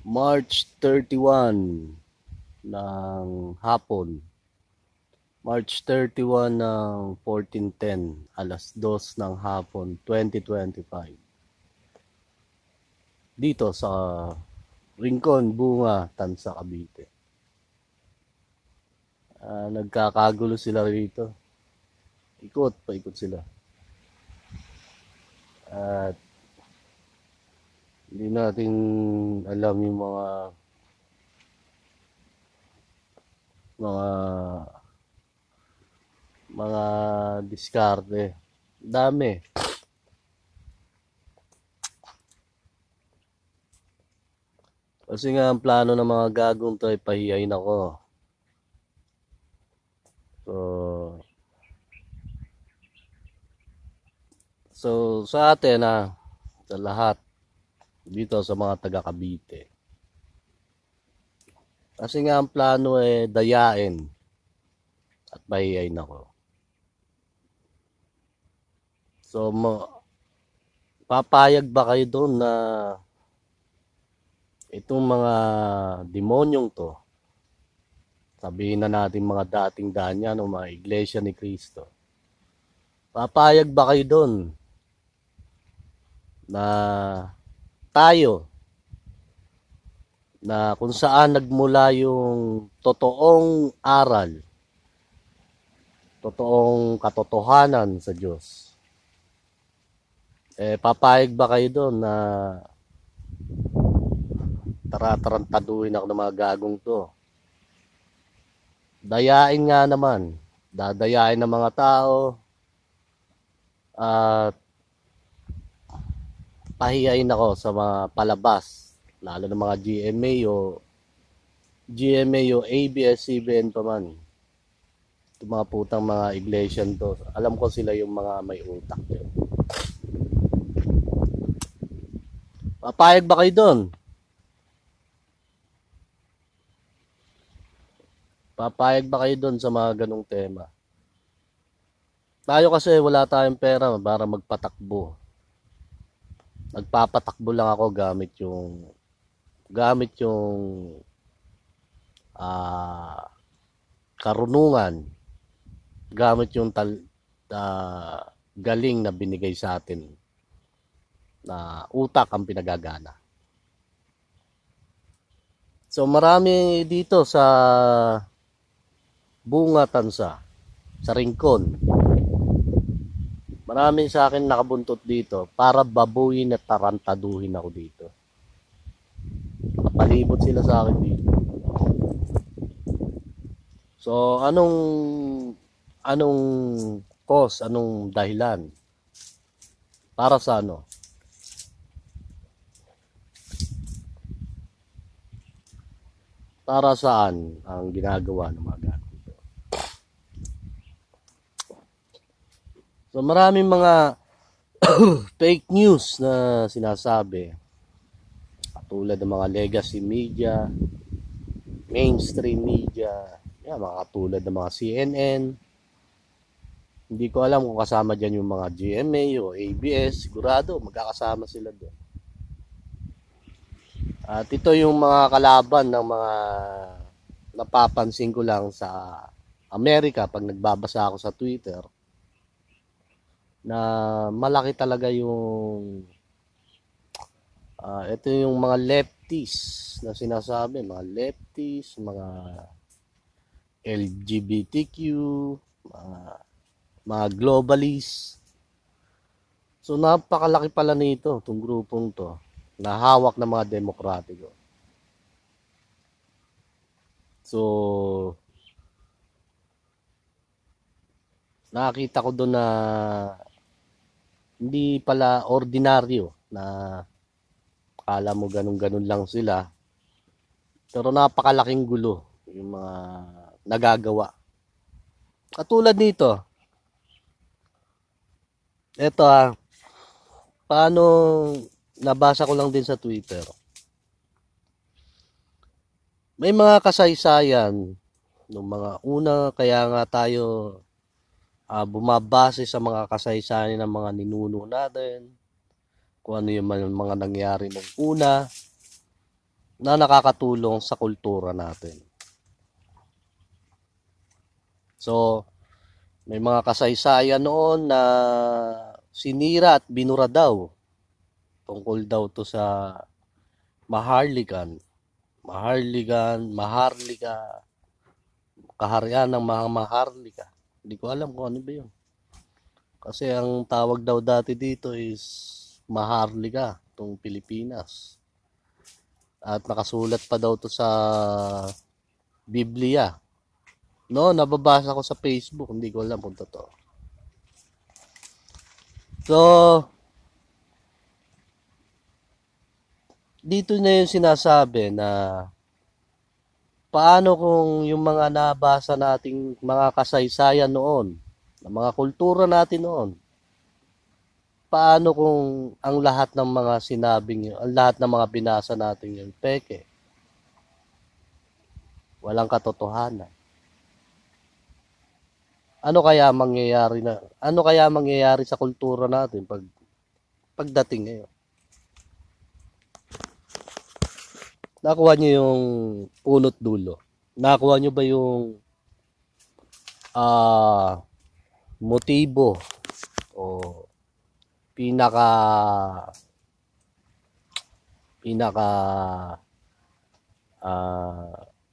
March 31 ng hapon. March 31 ng 14:10, alas 2 ng hapon, 2025. Dito sa Rincon, Bunga, Tansa, Cavite. Nagkakagulo sila rito. Paikot sila. At hindi natin alam yung mga mga diskarte. Dami. Kasi nga ang plano ng mga gagong to ay pahiyain ako. So sa atin sa lahat dito sa mga taga Cavite. Kasi nga ang plano ay dayain at pahiyain ako. So papayag ba kayo doon na itong mga demonyong to, sabihin na natin mga dating danya ng mga iglesia ni Cristo, papayag ba kayo doon na tayo, na kung saan nagmula yung totoong aral, totoong katotohanan sa Diyos, papayag ba kayo doon na tarantaduhin ako ng mga gagong to? Dayain nga naman, dadayain ng mga tao at pahiyain ako sa mga palabas, lalo ng mga GMA o ABS-CBN pa man. Itong mga putang mga iglesia to, alam ko sila yung mga may utak yun. Papayag ba kayo doon? Papayag ba kayo doon sa mga ganong tema? Tayo kasi wala tayong pera para magpatakbo. Nagpapatakbo lang ako gamit yung karunungan, gamit yung galing na binigay sa atin, na utak ang pinagagana. So marami dito sa Bunga, Tansa, sa Rincon, marami sa akin nakabuntot dito para babuyin at tarantaduhin ako dito. Nakapalibot sila sa akin dito. So anong cause, anong dahilan? Para sa ano? Para saan ang ginagawa ng mga ganito? So maraming mga fake news na sinasabi, katulad ng mga legacy media, mainstream media, mga katulad ng mga CNN. Hindi ko alam kung kasama dyan yung mga GMA o ABS. Sigurado magkakasama sila doon. At ito yung mga kalaban ng mga napapansin ko lang sa Amerika pag nagbabasa ako sa Twitter, na malaki talaga yung ito yung mga lefties na sinasabi, mga lefties, mga LGBTQ, mga globalists. So napakalaki pala nito, itong grupong to, na hawak ng mga demokratiko. So nakita ko doon na hindi pala ordinaryo, na akala mo ganun-ganun lang sila, pero napakalaking gulo yung mga nagagawa. Katulad nito, eto paano, nabasa ko lang din sa Twitter, may mga kasaysayan ng mga una, kaya nga tayo bumabase sa mga kasaysayan ng mga ninuno natin, kung ano yung mga nangyari nung una, na nakakatulong sa kultura natin. So, may mga kasaysayan noon na sinira at binura daw. Tungkol daw to sa Maharlika, kaharian ng mga Maharlika. Hindi ko alam kung ano ba yun. Kasi ang tawag daw dati dito is Maharlika, itong Pilipinas. At nakasulat pa daw to sa Biblia. No, nababasa ko sa Facebook, hindi ko alam kung totoo. So, dito na yung sinasabi na paano kung yung mga nabasa nating mga kasaysayan noon, mga kultura natin noon, paano kung ang lahat ng mga sinabing yun, ang lahat ng mga binasa natin yung peke? Walang katotohanan. Ano kaya mangyayari sa kultura natin pagdating ngayon? Nakuha niyo yung punot dulo? Nakuha niyo ba yung motibo o pinaka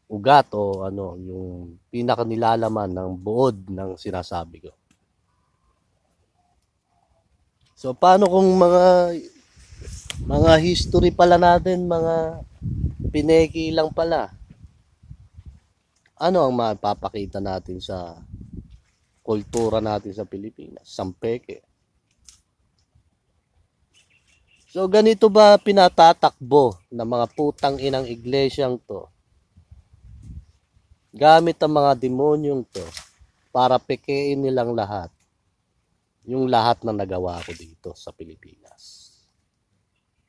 ugat o ano, yung pinaka nilalaman ng buod ng sinasabi ko? So paano kung mga history pala natin, mga pineki lang pala? Ano ang mapapakita natin sa kultura natin sa Pilipinas? Sampeke. So ganito ba pinatatakbo ng mga putang inang iglesyang to? Gamit ang mga demonyong to para pekein nilang lahat. Yung lahat ng nagawa ko dito sa Pilipinas.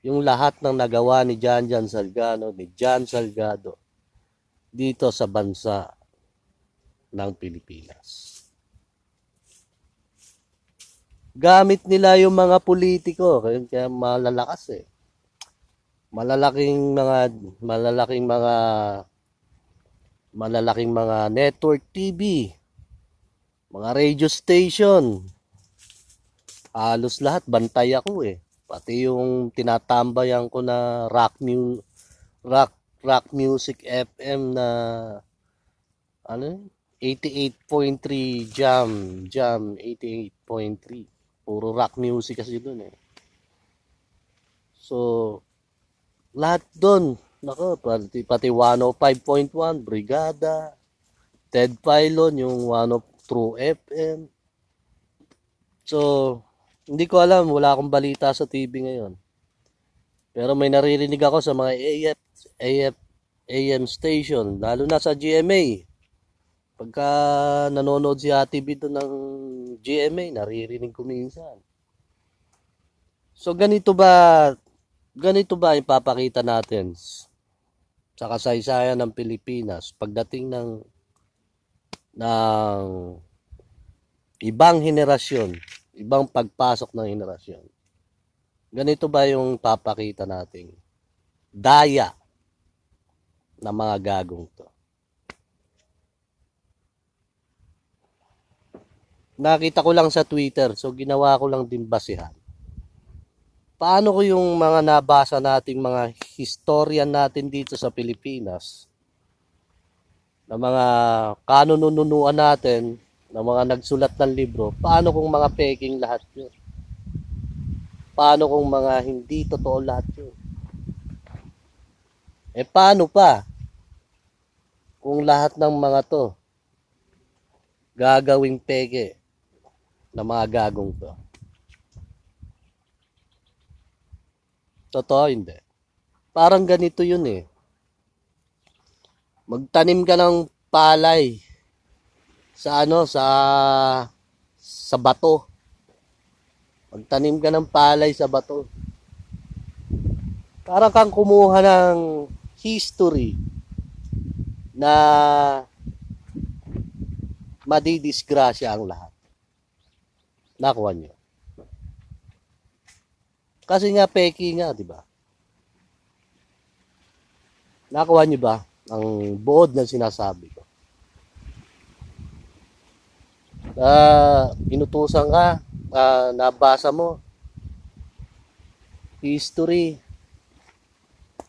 Yung lahat ng nagawa ni Jan Salgado, ni Jan Salgado dito sa bansa ng Pilipinas. Gamit nila yung mga politiko, kaya malalakas eh. Malalaking mga network TV, mga radio station. Halos lahat bantay ako eh. Pati yung tinatambayan ko na rock music FM na 88.3 Jam 88.3. Puro rock music kasi doon eh. So lahat doon, nako, pati 105.1 Brigada, Ted Pylon, yung True FM. So hindi ko alam, wala akong balita sa TV ngayon. Pero may naririnig ako sa mga AM station, lalo na sa GMA. Pagka nanonood si Ate B doon ng GMA, naririnig ko minsan. So ganito ba ipapakita natin sa kasaysayan ng Pilipinas pagdating ng ibang henerasyon, ibang pagpasok ng henerasyon? Ganito ba yung papakita nating daya ng mga gagong to? Nakita ko lang sa Twitter, so ginawa ko lang din basihan. Paano ko yung mga nabasa nating mga historian natin dito sa Pilipinas, na mga kanununuan natin, na mga nagsulat ng libro, paano kung mga peking lahat yun? Paano kung mga hindi totoo lahat yun? Paano pa kung lahat ng mga to gagawing peke na mga gagong to? Totoo, hindi. Parang ganito yun eh. Magtanim ka ng palay sa bato. Magtanim ka ng palay sa bato. Parang kang kumuha ng history na madidisgrasya ang lahat. Nakuha niyo? Kasi nga peki nga, di ba? Nakuha niyo ba ang buod ng sinasabi ko? Inutusan ka, nabasa mo, history,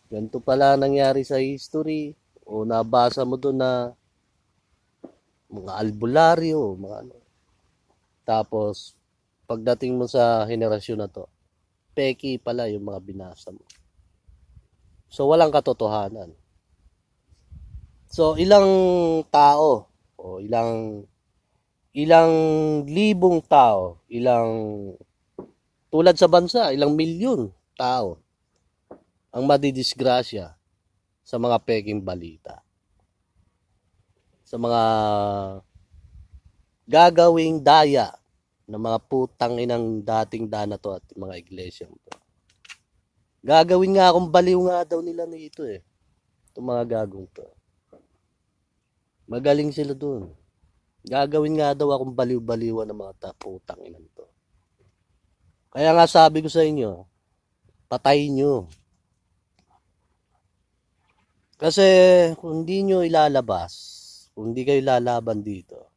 ganito pala nangyari sa history, o nabasa mo doon na mga albularyo, mga ano. Tapos, pagdating mo sa henerasyon na to, peki pala yung mga binasa mo. So, walang katotohanan. So, ilang tao, o ilang libong tao, tulad sa bansa, ilang milyon tao ang madidisgrasya sa mga peking balita. Sa mga gagawing daya ng mga putang inang dating dana to at mga iglesia to. Gagawin nga akong baliw nga daw nila nito eh. Itong mga gagong to. Magaling sila dun. Gagawin nga daw akong baliw-baliwan ng mga putang inan to. Kaya nga sabi ko sa inyo, patayin nyo. Kasi kung hindi nyo ilalabas, kung hindi kayo lalaban dito,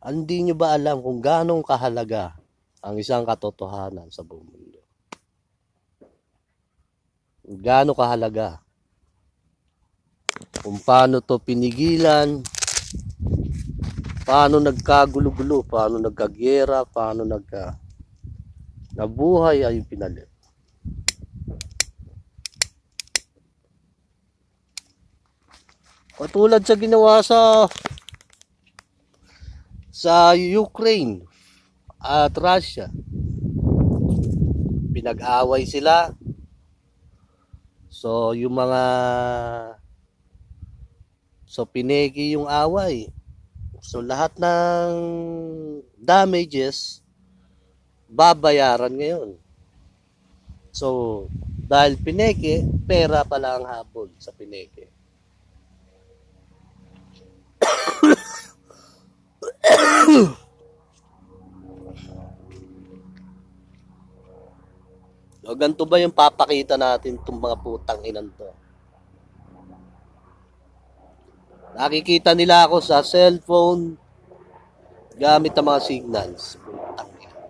hindi nyo ba alam kung ganong kahalaga ang isang katotohanan sa buong mundo? Gaano kahalaga? Kung paano to pinigilan, paano nagkagulo-gulo, paano nagkagyera, paano nabuhay ay pinalit. Katulad sa ginawa sa Ukraine at Russia. Pinag-away sila. So yung mga pinegi yung away. So lahat ng damages babayaran ngayon. So dahil pineke, pera pala ang habol sa pineke. O ganito ba yung papakita natin itong mga putang inan to? Nakikita nila ako sa cellphone gamit ang mga signals. Putang inan.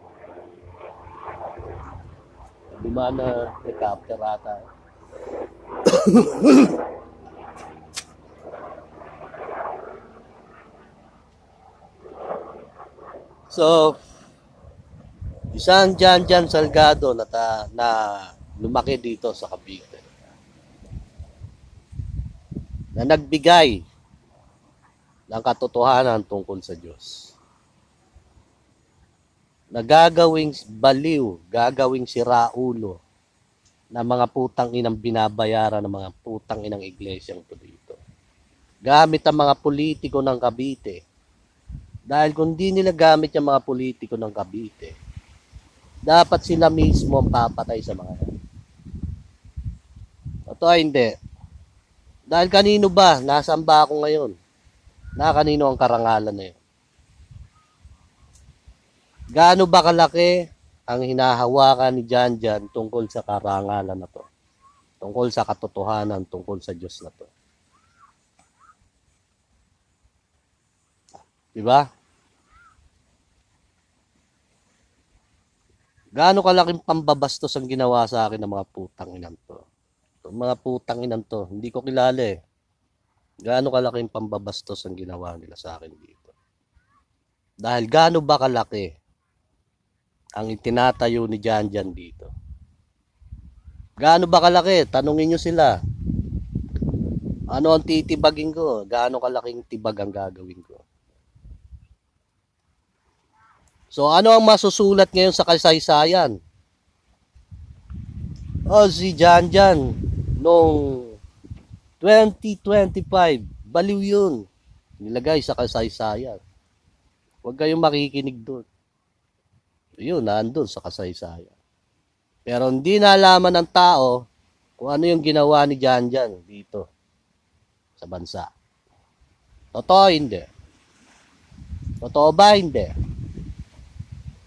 Di ba na recapture ata? So, isang Jan Salgado na lumaki dito sa Cavite, na nagbigay ng katotohanan tungkol sa Diyos, na gagawing baliw, gagawing siraulo na mga putang inang binabayaran ng mga putang inang iglesyang to dito, gamit ang mga politiko ng Cavite. Dahil kung di nila gamit yung mga politiko ng Cavite, dapat sila mismo ang papatay sa mga yan. Ito ay hindi. Dahil kanino ba? Nasaan ba ako ngayon? Kanino ang karangalan na yun? Gaano ba kalaki ang hinahawakan ni Jan tungkol sa karangalan na to? Tungkol sa katotohanan, tungkol sa Diyos na to? Diba? Gaano kalaking pambabastos ang ginawa sa akin ng mga putang inan to? Itong mga putang inan to, hindi ko kilala eh. Gaano kalaking pambabastos ang ginawa nila sa akin dito? Dahil gaano ba kalaki ang itinatayo ni Jan dito? Gaano ba kalaki? Tanungin nyo sila. Ano ang titibagin ko? Gaano kalaking tibag ang gagawin ko? So ano ang masusulat ngayon sa kasaysayan? Si Jan noong 2025, baliw yun. Nilagay sa kasaysayan. Huwag kayong makikinig doon. Yun, nandun sa kasaysayan. Pero hindi nalaman ng tao kung ano yung ginawa ni Jan dito sa bansa. Totoo, hindi. Totoo ba, hindi?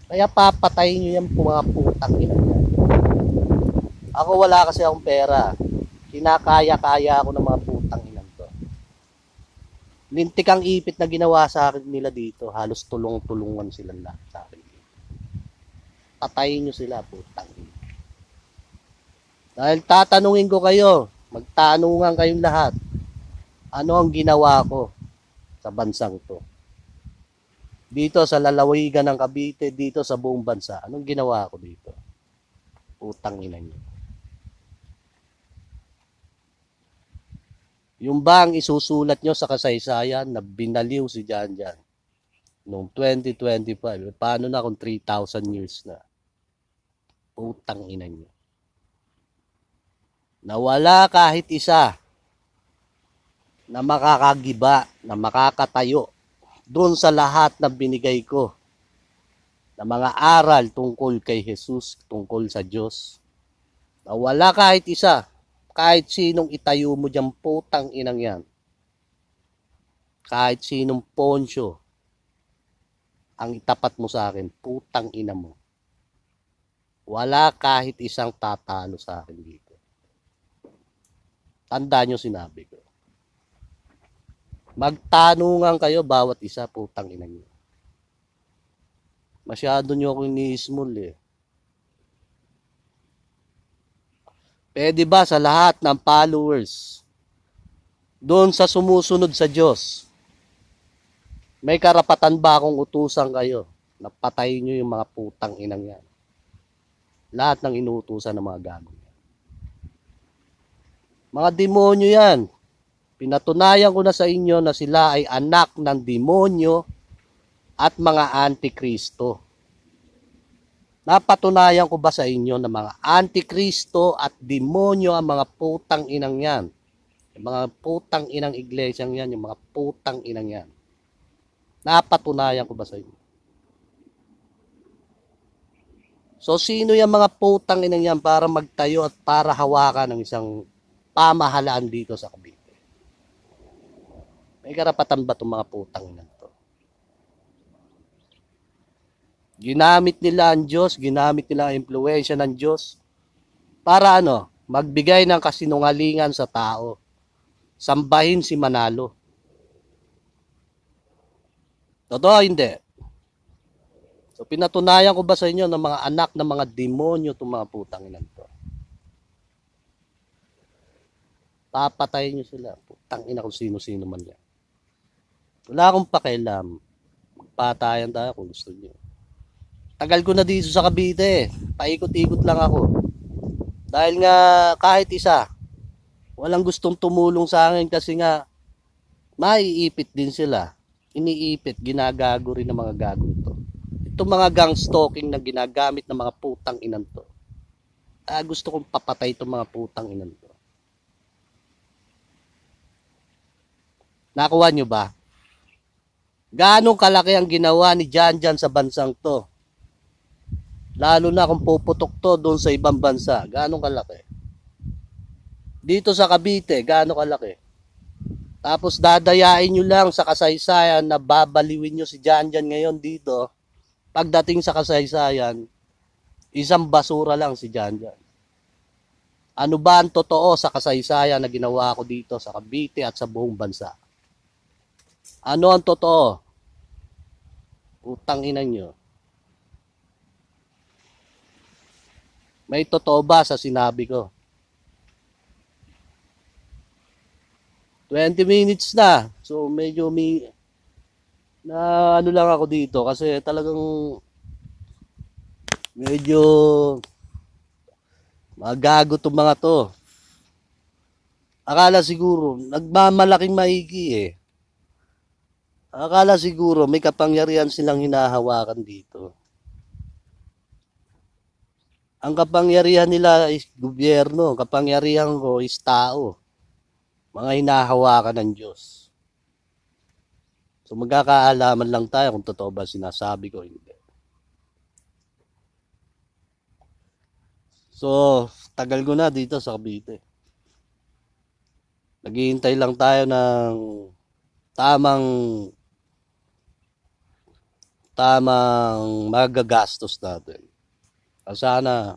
Kaya papatayin nyo yan mga putang ina yan. Ako wala kasi akong pera. Kinakaya-kaya ako ng mga putang inang to. Lintik ang ipit na ginawa sa akin nila dito. Halos tulong-tulungan silang lahat sa akin. Patayin nyo sila, putang ina. Dahil tatanungin ko kayo, magtanungan kayong lahat. Ano ang ginawa ko sa bansang to? Dito sa lalawigan ng Cavite, dito sa buong bansa. Anong ginawa ko dito? Putang ina nyo. Yung bang isusulat nyo sa kasaysayan na binaliw si Janjan noong 2025? Paano na kung 3,000 years na? Putang ina nyo. Nawala kahit isa na makakagiba, na makakatayo doon sa lahat na binigay ko na mga aral tungkol kay Jesus, tungkol sa Diyos. Nawala kahit isa. Kahit sinong itayo mo dyan, putang inang yan. Kahit sinong Poncio ang itapat mo sa akin, putang ina mo. Wala kahit isang tatalo sa akin dito. Tandaan nyo sinabi ko. Magtanungan kayo bawat isa, putang ina nyo. Masyado nyo ako ini-small eh. Pwede ba sa lahat ng followers doon sa sumusunod sa Diyos, may karapatan ba akong utusan kayo na patayin nyo yung mga putang inang yan? Lahat ng inuutusan ng mga gago. Mga demonyo yan. Pinatunayan ko na sa inyo na sila ay anak ng demonyo at mga antikristo. Napatunayan ko ba sa inyo na mga antikristo at demonyo ang mga putang inang yan? Yung mga putang inang iglesyang yan, yung mga putang inang yan. Napatunayan ko ba sa inyo? So, sino yung mga putang inang yan para magtayo at para hawakan ng isang pamahalaan dito sa Cavite? May karapatan ba itong mga putang inang to? Ginamit nila ang Diyos, ginamit nila ang impluwensya ng Diyos para magbigay ng kasinungalingan sa tao. Sambahin si Manalo. Totoo, hindi. So, pinatunayan ko ba sa inyo ng mga anak ng mga demonyo itong mga putang inan to? Papatayin nyo sila. Putang ina kung sino-sino man yan. Wala akong pakialam. Magpatayan tayo kung gusto nyo. Tagal ko na dito sa Cavite. Paikot-ikot lang ako. Dahil nga kahit isa, walang gustong tumulong sa akin kasi nga maiipit din sila. Iniipit, ginagago rin ng mga gago to. Itong mga gang stalking na ginagamit ng mga putang inan to. Gusto kong papatay itong mga putang inan to. Nakuha nyo ba? Gaano kalaki ang ginawa ni Janjan sa bansang to? Lalo na kung puputok to doon sa ibang bansa. Gaano kalaki? Dito sa Cavite, gaano kalaki? Tapos dadayain nyo lang sa kasaysayan na babaliwin nyo si Janjan ngayon dito. Pagdating sa kasaysayan, isang basura lang si Janjan. Ano ba ang totoo sa kasaysayan na ginawa ko dito sa Cavite at sa buong bansa? Ano ang totoo? Utang ina nyo. May totoo ba sa sinabi ko? 20 minutes na. So medyo na lang ako dito kasi talagang medyo magago tong mga to. Akala siguro nagmamalaking maigi eh. Akala siguro may kapangyarihan silang hinahawakan dito. Ang kapangyarihan nila is gobyerno, kapangyarihan ko is tao. Mga hinahawakan ng Diyos. So magkakaalaman lang tayo kung totoo ba sinasabi ko, hindi. So, tagal ko na dito sa Cavite. Naghihintay lang tayo ng tamang magagastos natin. Sana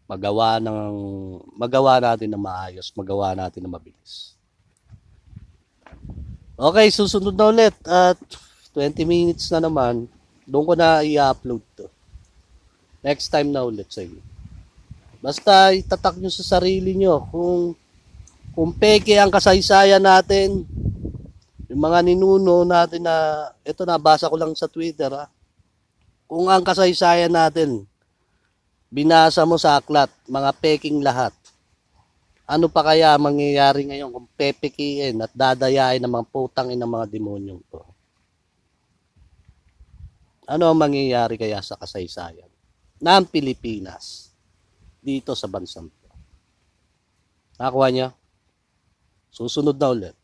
magawa natin na maayos, magawa natin na mabilis. Okay, susunod na ulit at 20 minutes na naman. Doon ko na i-upload to. Next time na ulit sa inyo. Basta itatak nyo sa sarili nyo kung peke ang kasaysayan natin, yung mga ninuno natin na, ito nabasa ko lang sa Twitter kung ang kasaysayan natin, binasa mo sa aklat, mga peking lahat, ano pa kaya mangyayari ngayon kung pepekiin at dadayain ng mga putangin ng mga demonyong to? Ano ang mangyayari kaya sa kasaysayan ng Pilipinas dito sa bansang to? Nakuha niya? Susunod na ulit.